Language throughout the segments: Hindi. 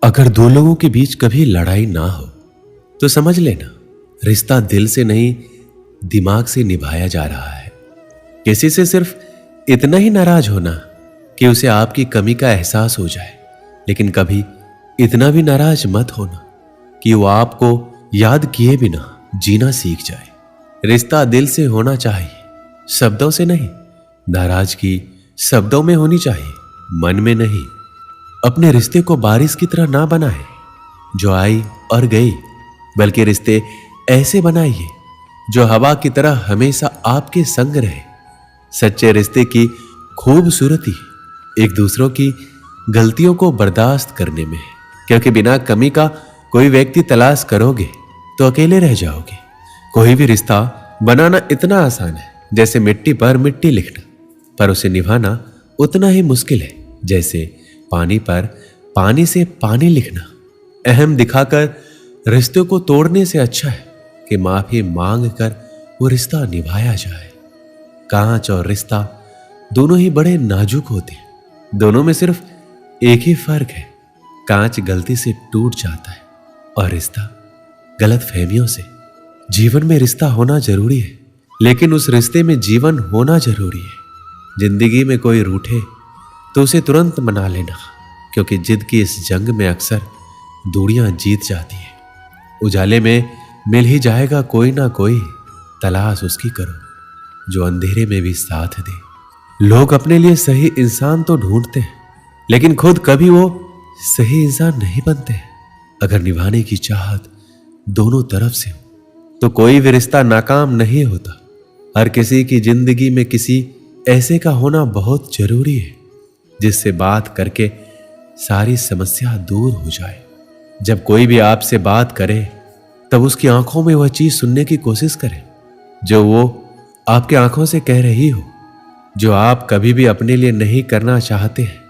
अगर दो लोगों के बीच कभी लड़ाई ना हो तो समझ लेना रिश्ता दिल से नहीं दिमाग से निभाया जा रहा है। किसी से सिर्फ इतना ही नाराज होना कि उसे आपकी कमी का एहसास हो जाए, लेकिन कभी इतना भी नाराज मत होना कि वो आपको याद किए बिना जीना सीख जाए। रिश्ता दिल से होना चाहिए, शब्दों से नहीं। नाराजगी शब्दों में होनी चाहिए, मन में नहीं। अपने रिश्ते को बारिश की तरह ना बनाए जो आई और गई, बल्कि रिश्ते ऐसे बनाइए जो हवा की तरह हमेशा आपके संग रहे। सच्चे रिश्ते की खूबसूरती एक दूसरों की गलतियों को बर्दाश्त करने में है, क्योंकि बिना कमी का कोई व्यक्ति तलाश करोगे तो अकेले रह जाओगे। कोई भी रिश्ता बनाना इतना आसान है जैसे मिट्टी पर मिट्टी लिखना, पर उसे निभाना उतना ही मुश्किल है जैसे पानी पर पानी से पानी लिखना। अहम दिखाकर रिश्ते को तोड़ने से अच्छा है कि माफी मांग कर वो रिश्ता निभाया जाए। कांच और रिश्ता दोनों ही बड़े नाजुक होते हैं। दोनों में सिर्फ एक ही फर्क है, कांच गलती से टूट जाता है और रिश्ता गलत फहमियों से। जीवन में रिश्ता होना जरूरी है, लेकिन उस रिश्ते में जीवन होना जरूरी है। जिंदगी में कोई रूठे तो उसे तुरंत मना लेना, क्योंकि जिद की इस जंग में अक्सर दूरियां जीत जाती है। उजाले में मिल ही जाएगा कोई ना कोई, तलाश उसकी करो जो अंधेरे में भी साथ दे। लोग अपने लिए सही इंसान तो ढूंढते हैं, लेकिन खुद कभी वो सही इंसान नहीं बनते। अगर निभाने की चाहत दोनों तरफ से हो तो कोई भी रिश्ता नाकाम नहीं होता। हर किसी की जिंदगी में किसी ऐसे का होना बहुत जरूरी है जिससे बात करके सारी समस्या दूर हो जाए। जब कोई भी आपसे बात करे तब उसकी आंखों में वह चीज सुनने की कोशिश करें जो वो आपके आंखों से कह रही हो। जो आप कभी भी अपने लिए नहीं करना चाहते हैं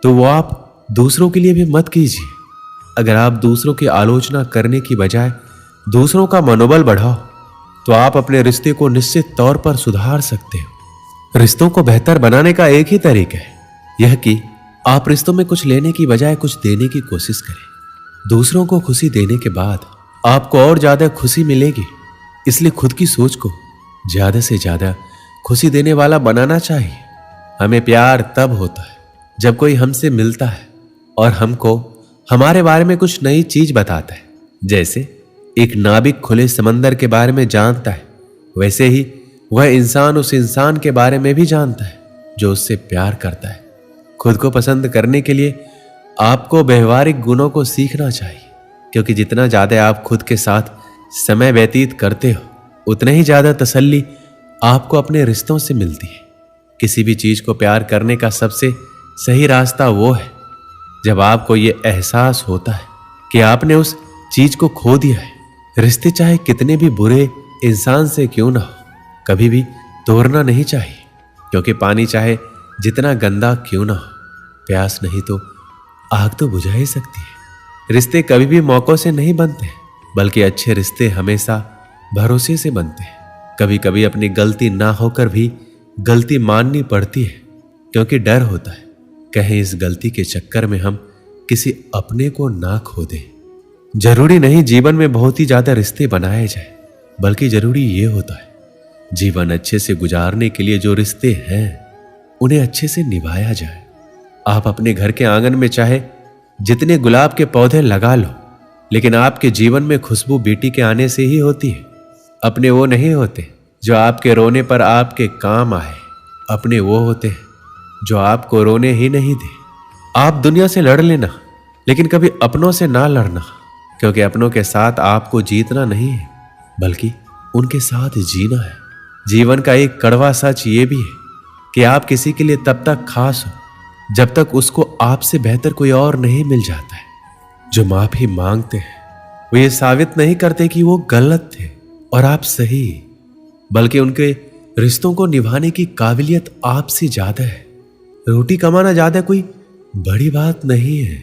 तो वो आप दूसरों के लिए भी मत कीजिए। अगर आप दूसरों की आलोचना करने की बजाय दूसरों का मनोबल बढ़ाओ तो आप अपने रिश्ते को निश्चित तौर पर सुधार सकते हो। रिश्तों को बेहतर बनाने का एक ही तरीका है, यह कि आप रिश्तों में कुछ लेने की बजाय कुछ देने की कोशिश करें। दूसरों को खुशी देने के बाद आपको और ज्यादा खुशी मिलेगी, इसलिए खुद की सोच को ज्यादा से ज्यादा खुशी देने वाला बनाना चाहिए। हमें प्यार तब होता है जब कोई हमसे मिलता है और हमको हमारे बारे में कुछ नई चीज बताता है। जैसे एक नाविक खुले समंदर के बारे में जानता है, वैसे ही वह इंसान उस इंसान के बारे में भी जानता है जो उससे प्यार करता है। खुद को पसंद करने के लिए आपको व्यवहारिक गुणों को सीखना चाहिए, क्योंकि जितना ज्यादा आप खुद के साथ समय व्यतीत करते हो उतने ही ज्यादा तसल्ली आपको अपने रिश्तों से मिलती है। किसी भी चीज को प्यार करने का सबसे सही रास्ता वो है जब आपको ये एहसास होता है कि आपने उस चीज को खो दिया है। रिश्ते चाहे कितने भी बुरे इंसान से क्यों ना हो, कभी भी तोड़ना नहीं चाहिए, क्योंकि पानी चाहे जितना गंदा क्यों ना हो, प्यास नहीं तो आग तो बुझा ही सकती है। रिश्ते कभी भी मौकों से नहीं बनते, बल्कि अच्छे रिश्ते हमेशा भरोसे से बनते हैं। कभी कभी अपनी गलती ना होकर भी गलती माननी पड़ती है, क्योंकि डर होता है कहीं इस गलती के चक्कर में हम किसी अपने को ना खो दें। जरूरी नहीं जीवन में बहुत ही ज्यादा रिश्ते बनाए जाए, बल्कि जरूरी ये होता है जीवन अच्छे से गुजारने के लिए जो रिश्ते हैं उन्हें अच्छे से निभाया जाए। आप अपने घर के आंगन में चाहे जितने गुलाब के पौधे लगा लो, लेकिन आपके जीवन में खुशबू बेटी के आने से ही होती है। अपने वो नहीं होते जो आपके रोने पर आपके काम आए, अपने वो होते हैं जो आपको रोने ही नहीं दे। आप दुनिया से लड़ लेना, लेकिन कभी अपनों से ना लड़ना, क्योंकि अपनों के साथ आपको जीतना नहीं है बल्कि उनके साथ जीना है। जीवन का एक कड़वा सच ये भी है कि आप किसी के लिए तब तक खास हो जब तक उसको आपसे बेहतर कोई और नहीं मिल जाता है। जो माफी मांगते हैं वो ये साबित नहीं करते कि वो गलत थे और आप सही, बल्कि उनके रिश्तों को निभाने की काबिलियत आपसे ज्यादा है। रोटी कमाना ज्यादा कोई बड़ी बात नहीं है,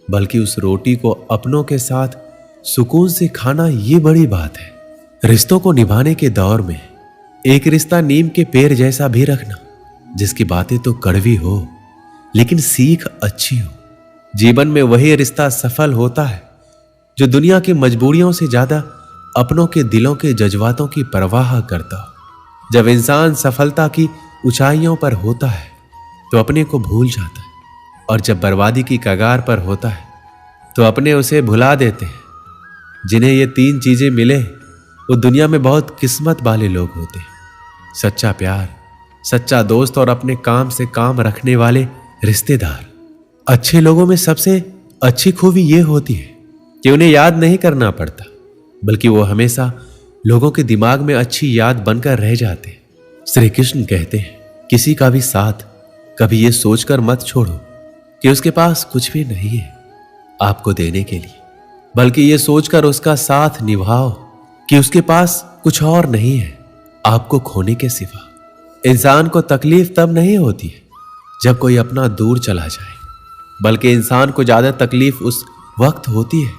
बल्कि उस रोटी को अपनों के साथ सुकून से खाना ये बड़ी बात है। रिश्तों को निभाने के दौर में एक रिश्ता नीम के पेड़ जैसा भी रखना, जिसकी बातें तो कड़वी हो लेकिन सीख अच्छी हो। जीवन में वही रिश्ता सफल होता है जो दुनिया की मजबूरियों से ज्यादा अपनों के दिलों के जज्बातों की परवाह करता हो। जब इंसान सफलता की ऊंचाइयों पर होता है तो अपने को भूल जाता है, और जब बर्बादी की कगार पर होता है तो अपने उसे भुला देते हैं। जिन्हें ये तीन चीजें मिले वो दुनिया में बहुत किस्मत वाले लोग होते हैं। सच्चा प्यार, सच्चा दोस्त और अपने काम से काम रखने वाले रिश्तेदार। अच्छे लोगों में सबसे अच्छी खूबी ये होती है कि उन्हें याद नहीं करना पड़ता, बल्कि वो हमेशा लोगों के दिमाग में अच्छी याद बनकर रह जाते हैं। श्री कृष्ण कहते हैं, किसी का भी साथ कभी ये सोचकर मत छोड़ो कि उसके पास कुछ भी नहीं है आपको देने के लिए, बल्कि ये सोचकर उसका साथ निभाओ कि उसके पास कुछ और नहीं है आपको खोने के सिवा। इंसान को तकलीफ तब नहीं होती है जब कोई अपना दूर चला जाए, बल्कि इंसान को ज्यादा तकलीफ उस वक्त होती है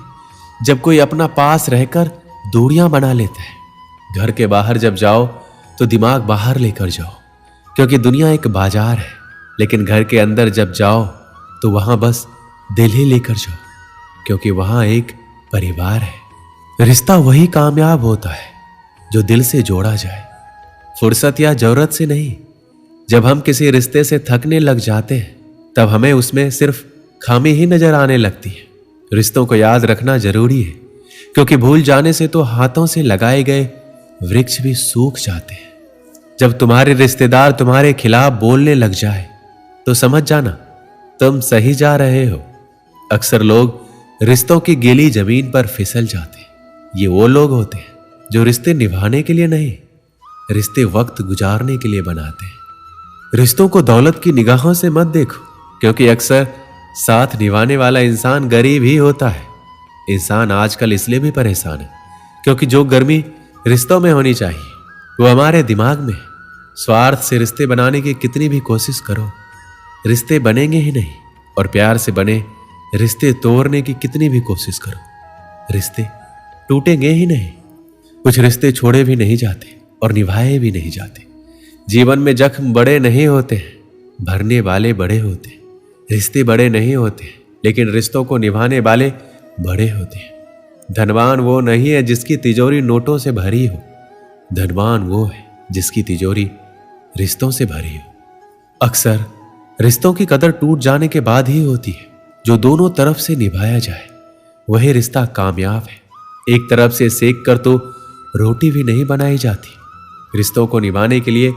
जब कोई अपना पास रहकर दूरियां बना लेता है। घर के बाहर जब जाओ तो दिमाग बाहर लेकर जाओ, क्योंकि दुनिया एक बाजार है, लेकिन घर के अंदर जब जाओ तो वहां बस दिल ही लेकर जाओ, क्योंकि वहां एक परिवार है। रिश्ता वही कामयाब होता है जो दिल से जोड़ा जाए, फुर्सत या जरूरत से नहीं। जब हम किसी रिश्ते से थकने लग जाते हैं तब हमें उसमें सिर्फ खामी ही नजर आने लगती है। रिश्तों को याद रखना जरूरी है, क्योंकि भूल जाने से तो हाथों से लगाए गए वृक्ष भी सूख जाते हैं। जब तुम्हारे रिश्तेदार तुम्हारे खिलाफ बोलने लग जाए तो समझ जाना तुम सही जा रहे हो। अक्सर लोग रिश्तों की गीली जमीन पर फिसल जाते हैं। ये वो लोग होते हैं जो रिश्ते निभाने के लिए नहीं, रिश्ते वक्त गुजारने के लिए बनाते हैं। रिश्तों को दौलत की निगाहों से मत देखो, क्योंकि अक्सर साथ निभाने वाला इंसान गरीब ही होता है। इंसान आजकल इसलिए भी परेशान है क्योंकि जो गर्मी रिश्तों में होनी चाहिए वो हमारे दिमाग में है। स्वार्थ से रिश्ते बनाने की कितनी भी कोशिश करो, रिश्ते बनेंगे ही नहीं, और प्यार से बने रिश्ते तोड़ने की कितनी भी कोशिश करो, रिश्ते टूटेंगे ही नहीं। कुछ रिश्ते छोड़े भी नहीं जाते और निभाए भी नहीं जाते। जीवन में जख्म बड़े नहीं होते हैं, भरने वाले बड़े होते हैं। रिश्ते बड़े नहीं होते, लेकिन रिश्तों को निभाने वाले बड़े होते हैं। धनवान वो नहीं है जिसकी तिजोरी नोटों से भरी हो, धनवान वो है जिसकी तिजोरी रिश्तों से भरी हो। अक्सर रिश्तों की कदर टूट जाने के बाद ही होती है। जो दोनों तरफ से निभाया जाए वही रिश्ता कामयाब है। एक तरफ से सेक कर तो रोटी भी नहीं बनाई जाती। रिश्तों को निभाने के लिए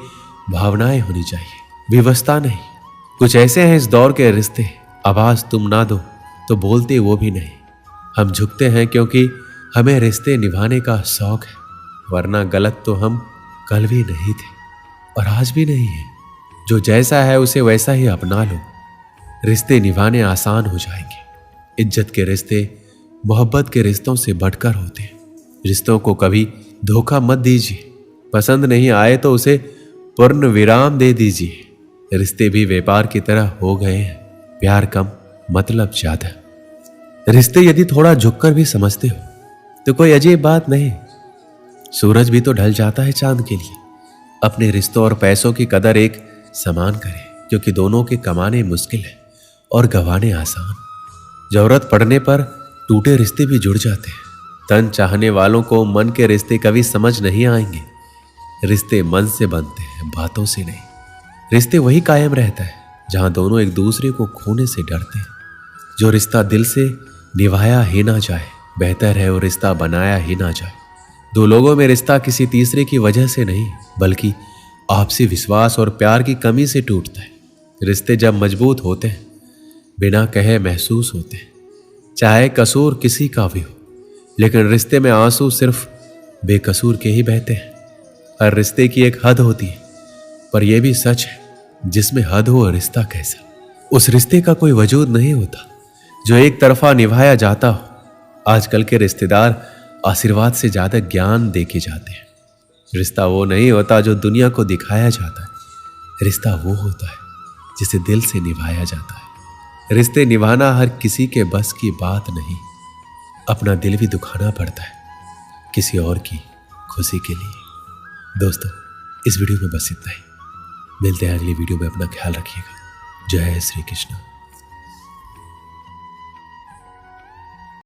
भावनाएं होनी चाहिए, विवशता नहीं। कुछ ऐसे हैं इस दौर के रिश्ते, आवाज तुम ना दो तो बोलते वो भी नहीं। हम झुकते हैं क्योंकि हमें रिश्ते निभाने का शौक है, वरना गलत तो हम कल भी नहीं थे और आज भी नहीं है। जो जैसा है उसे वैसा ही अपना लो, रिश्ते निभाने आसान हो जाएंगे। इज्जत के रिश्ते मोहब्बत के रिश्तों से बढ़कर होते हैं। रिश्तों को कभी धोखा मत दीजिए, पसंद नहीं आए तो उसे पूर्ण विराम दे दीजिए। रिश्ते भी व्यापार की तरह हो गए हैं, प्यार कम मतलब ज्यादा। रिश्ते यदि थोड़ा झुककर भी समझते हो तो कोई अजीब बात नहीं। सूरज भी तो ढल जाता है चांद के लिए। अपने रिश्तों और पैसों की कदर एक समान करें, क्योंकि दोनों के कमाने मुश्किल है और गंवाने आसान। जरूरत पड़ने पर टूटे रिश्ते भी जुड़ जाते हैं। तन चाहने वालों को मन के रिश्ते कभी समझ नहीं आएंगे। रिश्ते मन से बनते हैं, बातों से नहीं। रिश्ते वही कायम रहता है जहां दोनों एक दूसरे को खोने से डरते हैं। जो रिश्ता दिल से निभाया ही ना जाए, बेहतर है वो रिश्ता बनाया ही ना जाए। दो लोगों में रिश्ता किसी तीसरे की वजह से नहीं, बल्कि आपसी विश्वास और प्यार की कमी से टूटता है। रिश्ते जब मजबूत होते हैं, बिना कहे महसूस होते हैं, चाहे कसूर किसी का भी हो। लेकिन रिश्ते में आंसू सिर्फ बेकसूर के ही बहते हैं। हर रिश्ते की एक हद होती है, पर यह भी सच है जिसमें हद हो रिश्ता कैसा, उस रिश्ते का कोई वजूद नहीं होता जो एक तरफा निभाया जाता हो। आजकल के रिश्तेदार आशीर्वाद से ज्यादा ज्ञान देके जाते हैं। रिश्ता वो नहीं होता जो दुनिया को दिखाया जाता है, रिश्ता वो होता है जिसे दिल से निभाया जाता है। रिश्ते निभाना हर किसी के बस की बात नहीं, अपना दिल भी दुखाना पड़ता है किसी और की खुशी के लिए। दोस्तों, इस वीडियो में बस इतना ही। मिलते हैं अगली वीडियो में। अपना ख्याल रखिएगा। जय श्री कृष्ण।